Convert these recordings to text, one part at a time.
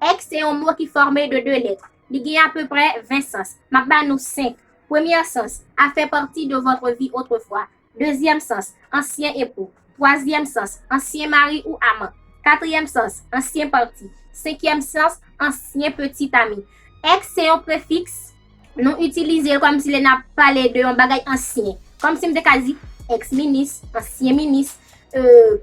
Ex, c'est un mot qui est formé de 2 lettres. Il y a à peu près 20 sens. Ma ba nous 5. Premier sens, a fait partie de votre vie autrefois. Deuxième sens, ancien époux. Troisième sens, ancien mari ou amant. Quatrième sens, ancien parti. Cinquième sens, ancien petit ami. Ex, c'est un préfixe. Nous utilisons comme si on a parlé de un bagage ancien. Comme si on a dit ex-ministre, ancien ministre.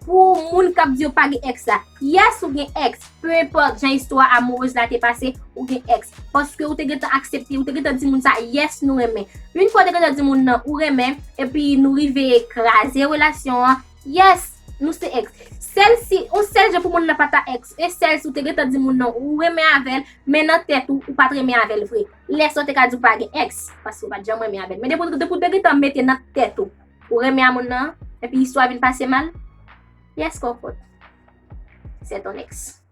Pour moun kap di yo pa gen ex la, yes ou gen ex, peu importe jan histoire amoureuse la te pase ou gen ex, parce que ou te gen te accepter, ou te gen te di moun sa yes nou remen. Une fois te gen te di moun nan ou remen, et puis nou rive écraser relation, yes, nou se ex. Celle-ci, ou celle je pou moun nan pa ta ex, et celle-ci ou te gen te di moun nan ou remen avel, men nan tête ou pas remen avel vre. Laisse ou te ka di ou pa gen ex, parce que ou pa di remen avel. Mais depuis te gen te mette nan tête ou remen a moun nan, et puis l'histoire vient passer mal. Yes, comfort. C'est ton ex.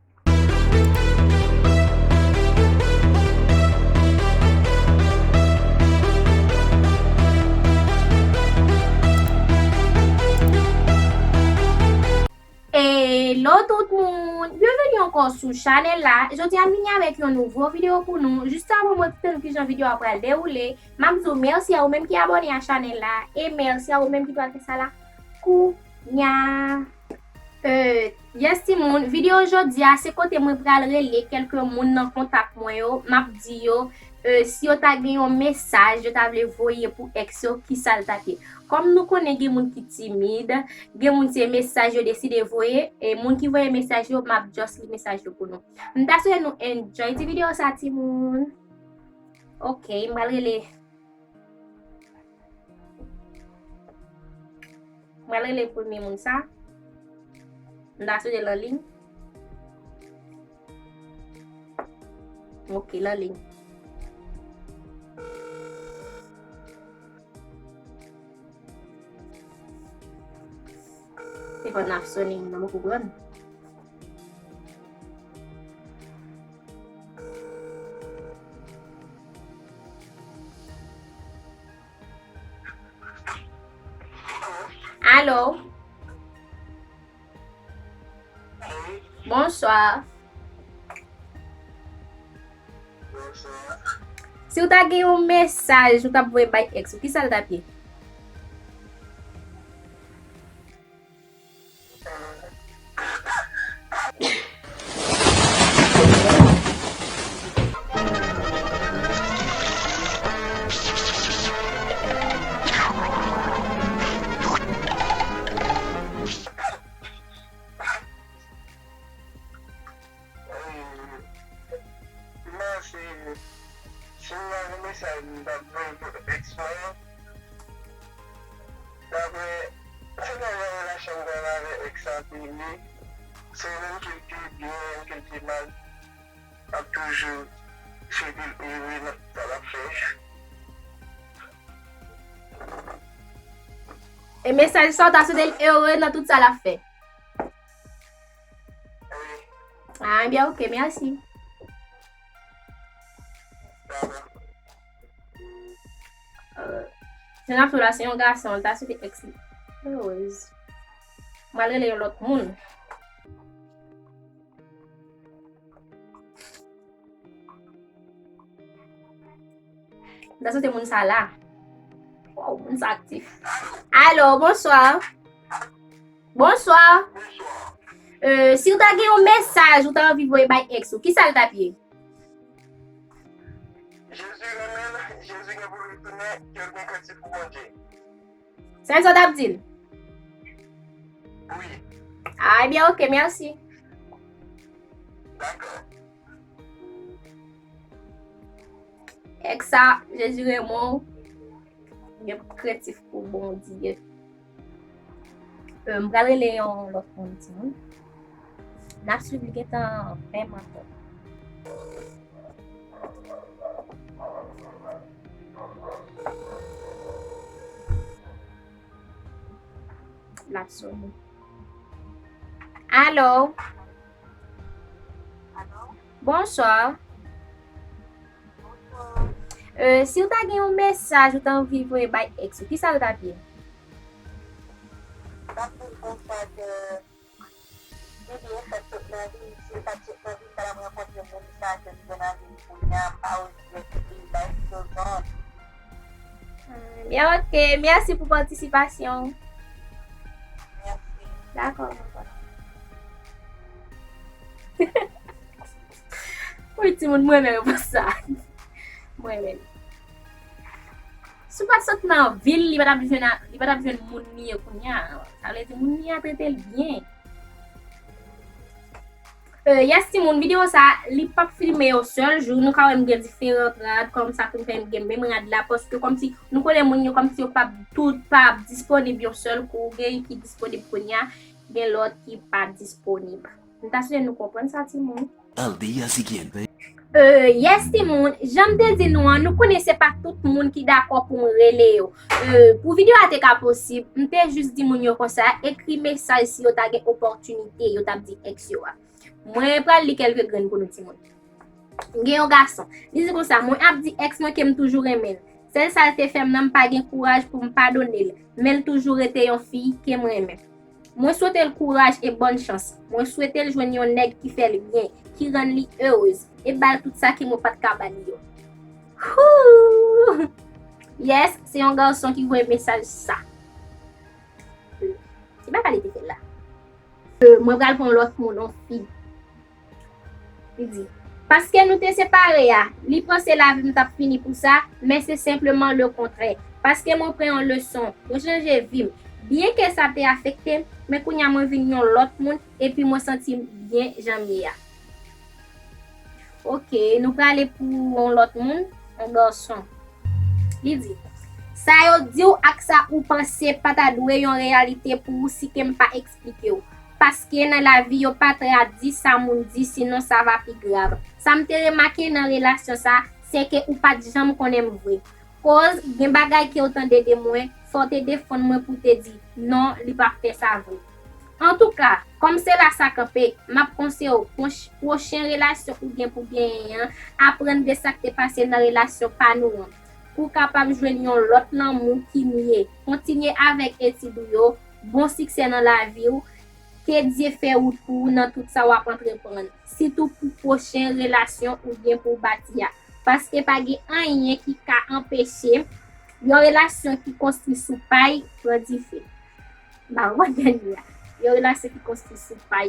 Hello tout le monde, bienvenue encore sur la chaîne là. Je tiens à venir avec une nouvelle vidéo pour nous. Juste avant de montrer une vidéo après dérouler, je vous merci à vous-même qui abonnez à la chaîne là et merci à vous-même qui doit faire ça là. Kounya. Yes ti moun, vidéo aujourd'hui c'est côté moi pral relé quelques moun dans contact moi yo, m'a di yo si yo ta gen un message yo ta vle voyer pour ex yo qui ça l tapé. Comme nous connaît gen moun qui timide, gen moun c'est message yo décide voyer et moun qui voyer message yo m'a just li message yo pour nous. M'ta souhaite nous enjoy ti vidéo ça ti moun. OK, m'a relé. M'a relé pour mi moun ça. Nda soude la ligne. Ok, la ligne. C'est pas naf sonné, non me comprendre. Allô? Bonsoir. Bonsoir. Si vous avez un message, vous pouvez by ex, qui ça le tapé? Si vous avez un message d'abord pour l'expérience, d'après, c'est dans la relation avec ex-employé, c'est même quelqu'un bien, quelqu'un mal, a toujours fait des erreurs dans la flèche. Et message ça t'as souhaité heureux dans tout ça la fait. Oui, Ah bien OK, merci. d'accord. C'est une relation un garçon, t'as souhaité ex. Heureuse. Malgré l'autre monde. T'as souhaité moun ça là. Wow, moun ça actif. Allô, bonsoir. Bonsoir. Bonsoir. Si vous avez un message ou t'as envie de voir by ex, qui ça le tapé? Jésus ramène, Jésus a voulu retourner, qui a bien créé pour manger. C'est ça d'Abdil. Oui, Ah bien OK, merci. d'accord. Ex ça, Jésus Raymond. Bien créatif pour bon Dieu. M'gale Léon l'autre monde. N'a suivi qui est en fin matin. La sonne. Allô? Bonsoir. Si vous avez un message ou t'as envie de voir by ex, qui ça le tapé? Ok, merci pour participation. Merci. D'accord. Oui, ti moun mwen men pou sa. Mwen men. Sou pat sot nan vil, li pat ap jwen moun ni yo kounya. Sa vle di moun ni a trete l bien. Yes, ti moun video sa, li pap filme yo seul jou, nou ka wèm gen diferent rad, kom sa pou fèm gen mèm rad la, poske kom si, nou konen moun yo kom si yo pap tout pap disponib yo seul, kou gen ki disponib kounya, gen lot ki pap disponib. Nou ta sou nou kompren sa ti moun. Al día siguiente. Yes, ti moun, jam te di nou an, nou kone se pa tout moun ki d'akor pou m rele yo. Pou video ate ka posib, mte just di moun yo kon sa, ekri mesaj si yo ta gen opportunite, yo tap di ex yo a. Mwen pral li kelke gren pou nou ti moun. Gen yon garçon, dizi kon sa, mwen ap di ex mwen kem toujou remen. Sel salte fem nan pa gen kouraj pou m padonel, men toujou rete yon fi kem remen. Mwen souwete l kouraj e bonne chans. Mwen souwete l jwen yon neg ki fe li bien, ki ran li heureuse, e bal tout sa ki mwen pat kabani yo. Yes, se yon garçon ki voye mesaj sa. Se ba pale te fe la. Mwen pral pon lot moun an fi. Li di, paske nou te separe ya, li pense la vi nou tap fini pou sa, men se simplement le kontre. Paske mwen pre yon leçon, mwen chanje vim, bien ke sa te afekte, men kounya mwen vin yon lot moun, epi mwen senti bien janmi ya. Ok, nou prale pou yon lot moun, yon garçon. Li di, sa yo di ou ak sa ou pense patadwe yon realite pou ou si kem pa explike ou. Paske nan la vi yo pa tra di sa moun di, sinon sa va pi grave. Sa mte remake nan relasyon sa, se ke ou pa di jam konen vwe. Koz, gen bagay ki otan de mwen, fote defon mwen pou te di, non, li pa fe sa vwe. En tout ka, kom se la sakpe, map konse yo, prochen relasyon ou gen pou gen, apren de sak te pase nan relasyon pa nou an. Pou kapab jwen yon lot nan moun ki miye, kontinye avek etidou yo, bon sikse nan la vi ou, ke diye fe ou pou nan tout sa wap entrepren. Sitou pou prochen relasyon ou bien pou bati ya. Paske pa ge anye ki ka empeshe, yon relasyon ki konstri sou pay, pou di fe. Ba wad gani ya. Yon relasyon ki konstri sou pay.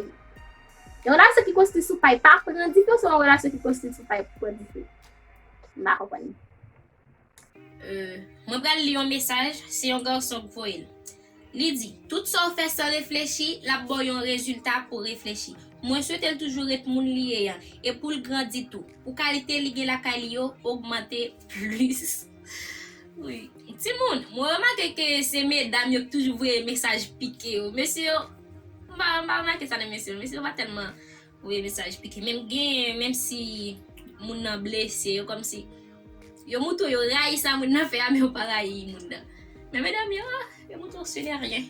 Yon relasyon ki konstri sou pay, pa pren di fe ou son relasyon ki konstri sou pay, pou di fe. Ba wad gani. Mwen pral li yon mesaj, se yon garçon pou el. Li di, tout sa ou fè sa reflechi, la bo yon rezultat pou reflechi. Mwen souwete l toujou ret moun liye yan, e pou l grandi tou. Pou kalite li gen la kali yo, augmente plus. Oui. Ti moun, mwen remake ke se medam yo toujou vwe mesaj pike yo. Mese yo, mba remake sa de mese yo va telman vwe mesaj pike. Mem si moun nan blese yo, kom si yo moutou yo rayi sa moun nan fe ame yo pa rayi moun nan. Men medam yo, yo moutou se ne rien.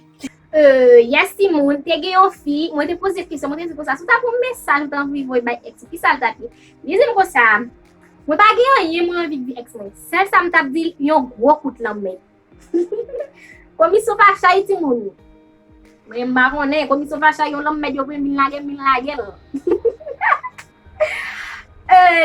Yes, ti moun, te gen yon fi, mwen te pose kisyon, mwen te di kon sa, sou ta pou mesaj, mwen te anvi voy bay ex, ki sa l tapi. Dizem kon sa, mwen pa gen yon mwen anvi di ex men, sel sa m tap di yon gwo kout lan men. Komisyon fachay ti moun. Mwen mba konen, komisyon fachay yon lan men, yon pre min lage.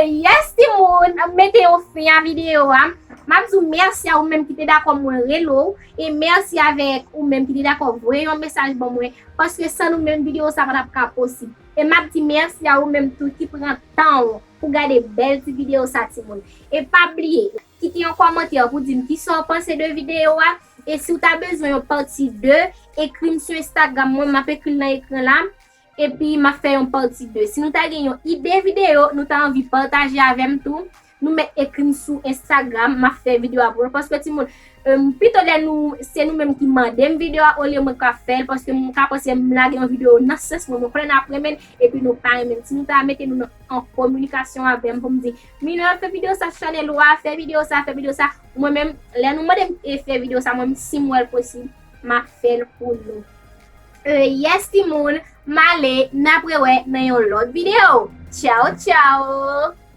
Yes, ti moun, mette yon fi an video an. Mabzou mersi a ou menm ki te dako mwen relo, e mersi avek ou menm ki te dako vwe yon mesaj bon mwen, paske san ou menm video sa patap ka posib. E mabdi mersi a ou menm tou ki pran tan pou gade bel ti video sa ti moun. E pa bliye, kiti yon komantye pou di m ki son panse de video a, e si ou ta bezwen yon parti 2, ekrim sou Instagram mwen, ma pekri nan ekran la, e pi ma fe yon parti 2. Si nou ta gen yon ide video, nou ta anvi partaje avem tou, nou met ekrim sou Instagram, ma fe video apon. Paske ti moun, pito de nou, se nou menm ki mandem video a, olye mwen ka fel, paske mwen ka pase m lage yon video nases, mwen pren apre men, epi nou pare men. Si nou ta mette nou en komunikasyon avem, pou m di, mi nou fe video sa chanel wa, fe video sa, mwen menm, le nou mandem fe video sa, mwen si mwel posib, ma fel pou nou. Yes ti moun, male, napre we nan yon lot video. Ciao, ciao!